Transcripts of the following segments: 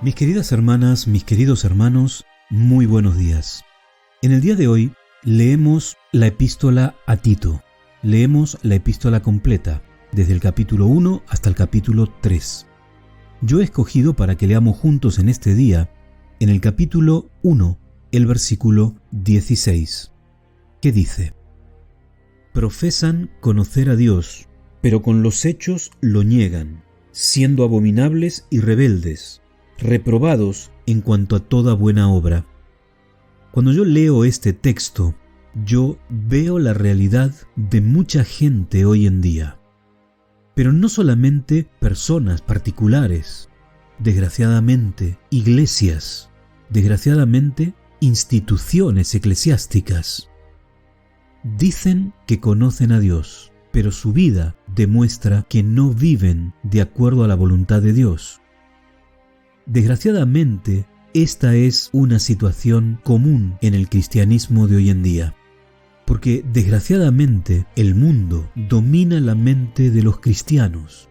Mis queridas hermanas, mis queridos hermanos, muy buenos días. En el día de hoy leemos la epístola a Tito. Leemos la epístola completa, desde el capítulo 1 hasta el capítulo 3. Yo he escogido para que leamos juntos en este día, en el capítulo 1, el versículo 16, que dice: Profesan conocer a Dios, pero con los hechos lo niegan, siendo abominables y rebeldes, reprobados en cuanto a toda buena obra. Cuando yo leo este texto, yo veo la realidad de mucha gente hoy en día. Pero no solamente personas particulares, desgraciadamente iglesias, desgraciadamente instituciones eclesiásticas. Dicen que conocen a Dios, pero su vida demuestra que no viven de acuerdo a la voluntad de Dios. Desgraciadamente, esta es una situación común en el cristianismo de hoy en día, porque desgraciadamente el mundo domina la mente de los cristianos,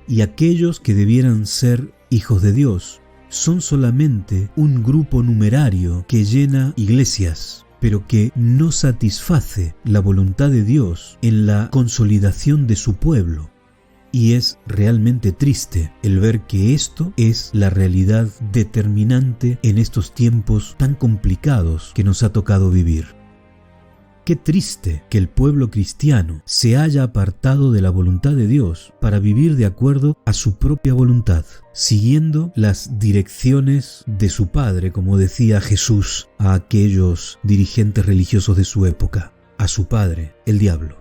y aquellos que debieran ser hijos de Dios son solamente un grupo numerario que llena iglesias, pero que no satisface la voluntad de Dios en la consolidación de su pueblo. Y es realmente triste el ver que esto es la realidad determinante en estos tiempos tan complicados que nos ha tocado vivir. Qué triste que el pueblo cristiano se haya apartado de la voluntad de Dios para vivir de acuerdo a su propia voluntad, siguiendo las direcciones de su padre, como decía Jesús a aquellos dirigentes religiosos de su época, a su padre, el diablo.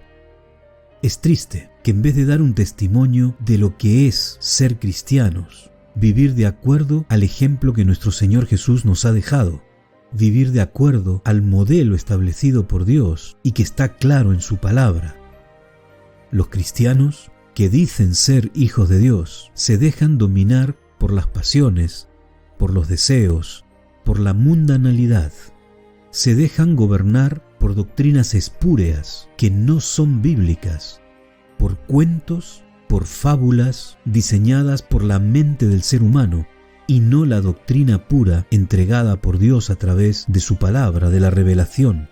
Es triste que en vez de dar un testimonio de lo que es ser cristianos, vivir de acuerdo al ejemplo que nuestro Señor Jesús nos ha dejado, vivir de acuerdo al modelo establecido por Dios y que está claro en su palabra, los cristianos que dicen ser hijos de Dios se dejan dominar por las pasiones, por los deseos, por la mundanalidad, se dejan gobernar por doctrinas espúreas que no son bíblicas, por cuentos, por fábulas diseñadas por la mente del ser humano y no la doctrina pura entregada por Dios a través de su palabra, de la revelación.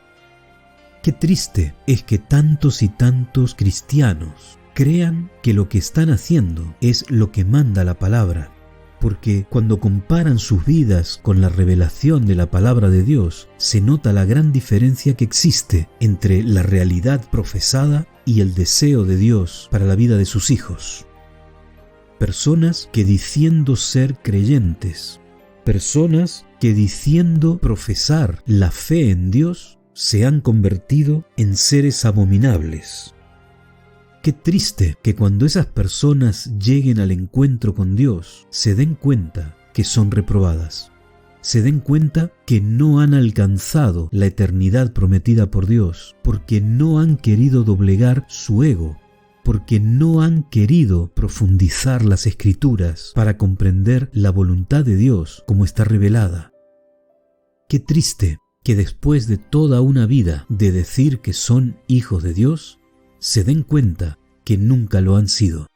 Qué triste es que tantos y tantos cristianos crean que lo que están haciendo es lo que manda la palabra, porque cuando comparan sus vidas con la revelación de la palabra de Dios, se nota la gran diferencia que existe entre la realidad profesada y el deseo de Dios para la vida de sus hijos. Personas que diciendo ser creyentes, personas que diciendo profesar la fe en Dios, se han convertido en seres abominables. Qué triste que cuando esas personas lleguen al encuentro con Dios, se den cuenta que son reprobadas. Se den cuenta que no han alcanzado la eternidad prometida por Dios, porque no han querido doblegar su ego, porque no han querido profundizar las Escrituras para comprender la voluntad de Dios como está revelada. Qué triste que después de toda una vida de decir que son hijos de Dios, se den cuenta que nunca lo han sido.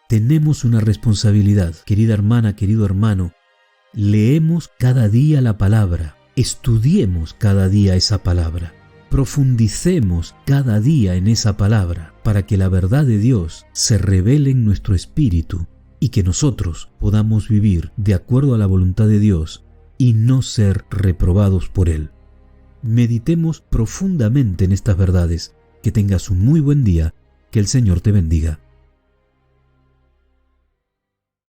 Tenemos una responsabilidad, querida hermana, querido hermano. Leemos cada día la palabra, estudiemos cada día esa palabra, profundicemos cada día en esa palabra para que la verdad de Dios se revele en nuestro espíritu y que nosotros podamos vivir de acuerdo a la voluntad de Dios y no ser reprobados por Él. Meditemos profundamente en estas verdades. Que tengas un muy buen día, que el Señor te bendiga.